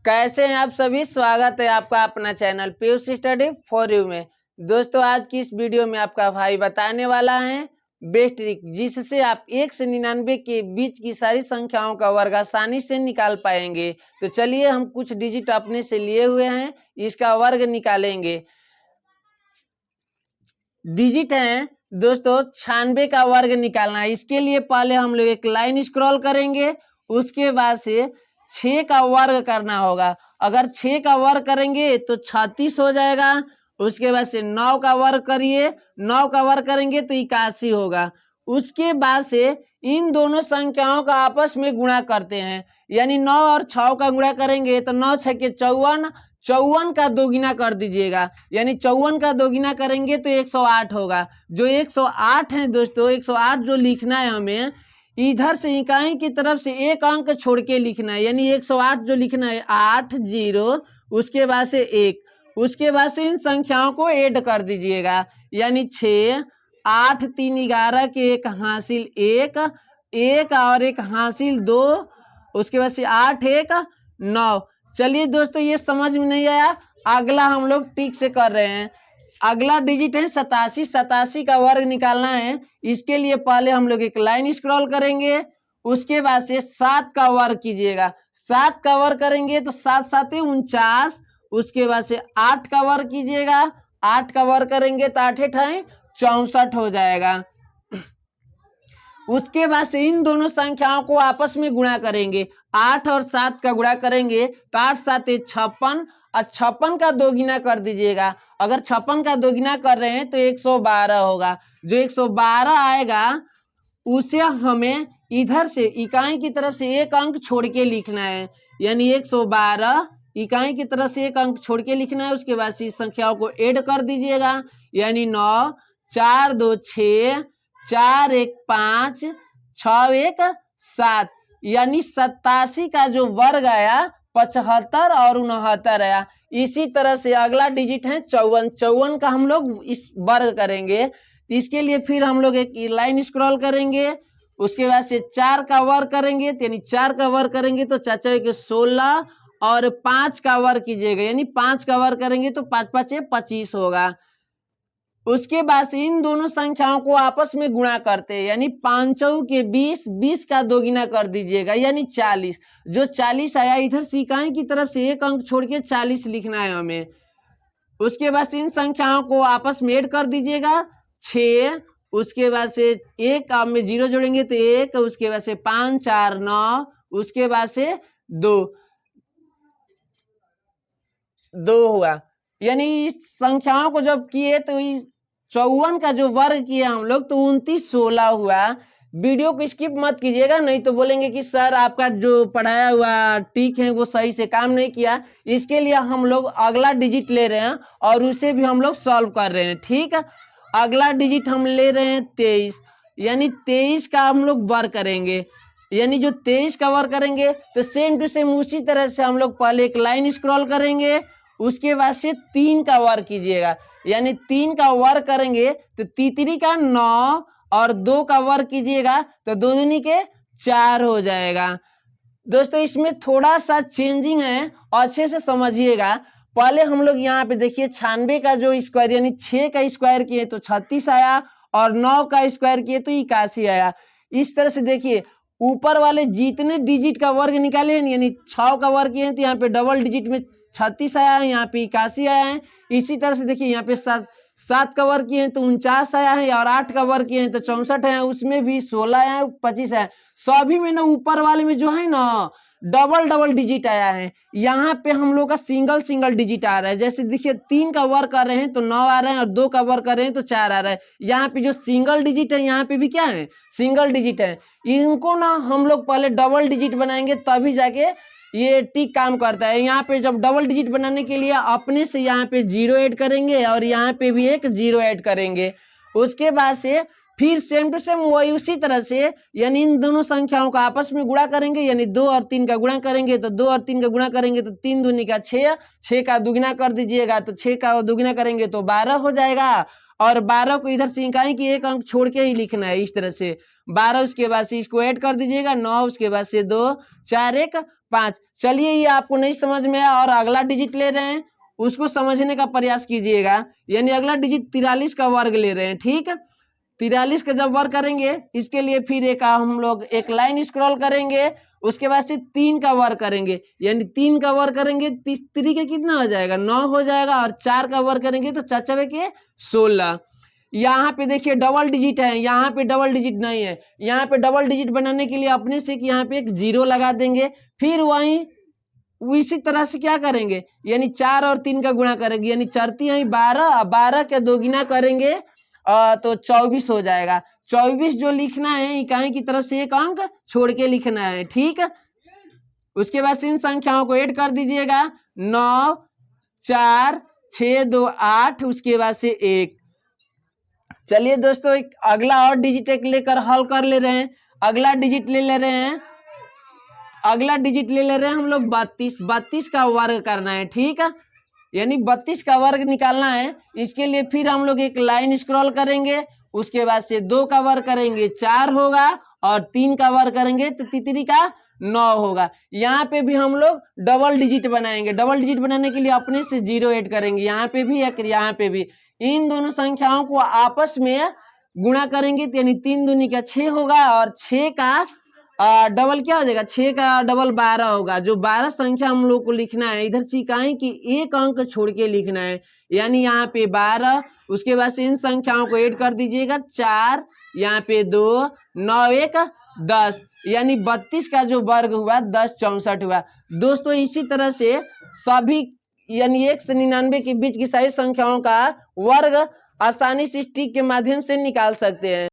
कैसे हैं आप सभी। स्वागत है आपका अपना channel Piyush study for you में। दोस्तों आज की इस वीडियो में आपका भाई बताने वाला है बेस्ट ट्रिक जिससे आप 1 से 99 के बीच की सारी संख्याओं का वर्ग आसानी से निकाल पाएंगे। तो चलिए हम कुछ डिजिट अपने से लिए हुए हैं, इसका वर्ग निकालेंगे। डिजिट है दोस्तों 96 का वर्ग निकालना है। इसके लिए पहले हम लोग एक लाइन स्क्रॉल करेंगे, उसके बाद से 6 का वर्ग करना होगा। अगर 6 का वर्ग करेंगे तो 36 हो जाएगा। उसके बाद से 9 का वर्ग करिए, 9 का वर्ग करेंगे तो 81 होगा। उसके बाद से इन दोनों संख्याओं का आपस में गुणा करते हैं, यानी 9 और 6 का गुणा करेंगे तो 9 6 के 54, 54 का दोगुना कर दीजिएगा, यानी 54 का दोगुना करेंगे तो 108 होगा। जो 108 है दोस्तों, 108 जो लिखना है हमें इधर से इकाई की तरफ से एक अंक छोड़ के लिखना है, यानी 108 जो लिखना है 8 0, उसके बाद से 1, उसके बाद से इन संख्याओं को ऐड कर दीजिएगा, यानी 6 8 3 11 के 1 हासिल 1 1 और 1 हासिल 2, उसके बाद से 8 1 9। चलिए दोस्तों ये समझ में नहीं आया, अगला हम लोग ठीक से कर रहे हैं। अगला डिजिट है 87, 87 का वर्ग निकालना है। इसके लिए पहले हम लोग एक लाइन स्क्रॉल करेंगे, उसके बाद से 7 का वर्ग कीजिएगा। 7 का वर्ग करेंगे तो 7 7 49, उसके बाद से 8 का वर्ग कीजिएगा, 8 का वर्ग करेंगे तो 8 8 64 हो जाएगा। उसके बाद से इन दोनों संख्याओं को आपस में गुणा करेंगे, 8 और 7 का गुणा करेंगे तो 8 7 56 और 56 का दोगुना कर दीजिएगा। अगर 56 का दोगुना कर रहे हैं तो 112 होगा। जो 112 आएगा उसे हमें इधर से इकाई की तरफ से एक अंक छोड़ के लिखना है, यानी 112 इकाई की तरफ से एक अंक छोड़ के लिखना है। उसके बाद से इस संख्याओं को ऐड कर दीजिएगा, यानी 9 4 2 6 4 1 5 6 1 7, यानी 87 का जो वर्ग आया 75 और 69 आया। इसी तरह से अगला डिजिट है 54, 54 का हम लोग इस वर्ग करेंगे। इसके लिए फिर हम लोग एक लाइन स्क्रॉल करेंगे, उसके बाद से 4 का वर्ग करेंगे, यानी 4 का वर्ग करेंगे तो 4 के 16 और 5 का वर्ग कीजिएगा, यानी 5 का वर्ग करेंगे तो 5 5 25 होगा। उसके बाद से इन दोनों संख्याओं को आपस में गुणा करते हैं, यानी 5 के 20, 20 का दोगुना कर दीजिएगा, यानी 40। जो 40 आया इधर से इकाई की तरफ से एक अंक छोड़ के 40 लिखना है हमें। उसके बाद से इन संख्याओं को आपस में ऐड कर दीजिएगा 6, उसके बाद से एक में 0 जोड़ेंगे तो 1, उसके बाद से 5 4 9, उसके बाद से 2 हुआ। यानी इस संख्याओं को जब किए तो इस 54 का जो वर्ग किए हम लोग तो 29 16 हुआ। वीडियो को स्किप मत कीजिएगा, नहीं तो बोलेंगे कि सर आपका जो पढ़ाया हुआ टिक है वो सही से काम नहीं किया। इसके लिए हम लोग अगला डिजिट ले रहे हैं और उसे भी हम लोग सॉल्व कर रहे हैं। ठीक है, अगला डिजिट हम ले रहे हैं 23, यानी 23 का हम लोग वर्ग करेंगे, यानी जो 23 का वर्ग करेंगे तो सेम टू सेम उसी तरह से हम लोग पहले एक लाइन स्क्रॉल करेंगे, उसके बाद से 3 का वर्ग कीजिएगा, यानी 3 का वर्ग करेंगे तो 3 का 9 और 2 का वर्ग कीजिएगा तो 2 दूनी के 4 हो जाएगा। दोस्तों इसमें थोड़ा सा चेंजिंग है, अच्छे से समझिएगा। पहले हम लोग यहाँ पे देखिए 96 का जो स्क्वायर, यानी 6 का स्क्वायर किए तो 36 आया और 9 का स्क्वायर किए तो 81 आया। इस तरह से देखिए ऊपर वाले जितने डिजिट का वर्ग निकाले हैं, यानी 6 का वर्ग किए हैं तो यहाँ पे डबल डिजिट में 36 आया है, यहाँ पे 81 आया है। इसी तरह से देखिए यहाँ पे 7 का वर्ग किए हैं तो 49 आया है, और 8 का वर्ग किए हैं तो 64 है, उसमें भी 16 आया है, 25 है। सभी में ना ऊपर वाले में जो है ना डबल डिजिट आया है। यहाँ पे हम लोग का सिंगल डिजिट आ रहा है। जैसे देखिए 3 का वर्ग कर रहे हैं तो 9 आ रहे हैं, और 2 का वर्ग कर रहे हैं तो 4 आ रहा है। यहाँ पे जो सिंगल डिजिट है यहाँ पे भी क्या है, सिंगल डिजिट है। इनको ना हम लोग पहले डबल डिजिट बनाएंगे तभी जाके ये टिक काम करता है। यहाँ पे जब डबल डिजिट बनाने के लिए अपने से यहाँ पे 0 ऐड करेंगे और यहाँ पे भी एक 0 ऐड करेंगे। उसके बाद से फिर सेम टू सेम वही उसी तरह से, यानी इन दोनों संख्याओं का आपस में गुणा करेंगे, यानी 2 और 3 का गुणा करेंगे तो 2 और 3 का गुणा करेंगे तो 3 दूनी का 6, 6 का दुगुना कर दीजिएगा तो 6 का दुगुना करेंगे तो 12 हो जाएगा। और 12 को इधर से इकाई की एक अंक छोड़ के ही लिखना है इस तरह से। 12 उसके बाद से इसको ऐड कर दीजिएगा 9 उसके बाद से 2 4 1 5। चलिए ये आपको नहीं समझ में आया और अगला डिजिट ले रहे हैं उसको समझने का प्रयास कीजिएगा। यानी अगला डिजिट 43 का वर्ग ले रहे हैं। ठीक, 43 का जब वर्ग करेंगे इसके लिए फिर एक हम लोग एक लाइन स्क्रॉल करेंगे, उसके बाद से 3 का वर्ग करेंगे। यानी 3 का वर्ग करेंगे 3 के कितना हो जाएगा 9 हो जाएगा, और 4 का वर्ग करेंगे तो 4 के 16। यहाँ पे देखिए डबल डिजिट है, यहाँ पे डबल डिजिट नहीं है। यहाँ पे डबल डिजिट बनाने के लिए अपने से यहाँ पे एक 0 लगा देंगे, फिर वहीं इसी तरह से क्या करेंगे यानी 4 और 3 का गुणा करेंगे, यानी 4 यही 12, 12 के दोगुना करेंगे तो 24 हो जाएगा। 24 जो लिखना है इकाई की तरफ से एक अंक छोड़ के लिखना है। ठीक, उसके बाद इन संख्याओं को ऐड कर दीजिएगा 9 4 6 2 8 उसके बाद से 1। चलिए दोस्तों एक अगला और डिजिट एक लेकर हल कर ले रहे हैं। अगला डिजिट ले ले रहे हैं, अगला डिजिट ले ले रहे हैं हम लोग 32। 32 का वर्ग करना है। ठीक है, यानी 32 का वर्ग निकालना है। इसके लिए फिर हम लोग एक लाइन स्क्रॉल करेंगे, उसके बाद से 2 का वर्ग करेंगे 4 होगा, और 3 का वर्ग करेंगे तो 3 का 9 होगा। यहाँ पे भी हम लोग डबल डिजिट बनाएंगे। डबल डिजिट बनाने के लिए अपने से 0 ऐड करेंगे, यहाँ पे भी एक यहाँ पे भी। इन दोनों संख्याओं को आपस में गुणा करेंगे तो यानी 3 दूनी का 6 होगा, और 6 का डबल क्या हो जाएगा 6 का डबल 12 होगा। जो 12 संख्या हम लोग को लिखना है इधर सिखाएं कि एक अंक छोड़ के लिखना है, यानी यहाँ पे 12 उसके बाद से इन संख्याओं को ऐड कर दीजिएगा 4 यहाँ पे 2 9 1 10, यानी 32 का जो वर्ग हुआ 10 64 हुआ। दोस्तों इसी तरह से सभी यानी 1 से 99 के बीच की सारी संख्याओं का वर्ग आसानी से स्टिक के माध्यम से निकाल सकते हैं।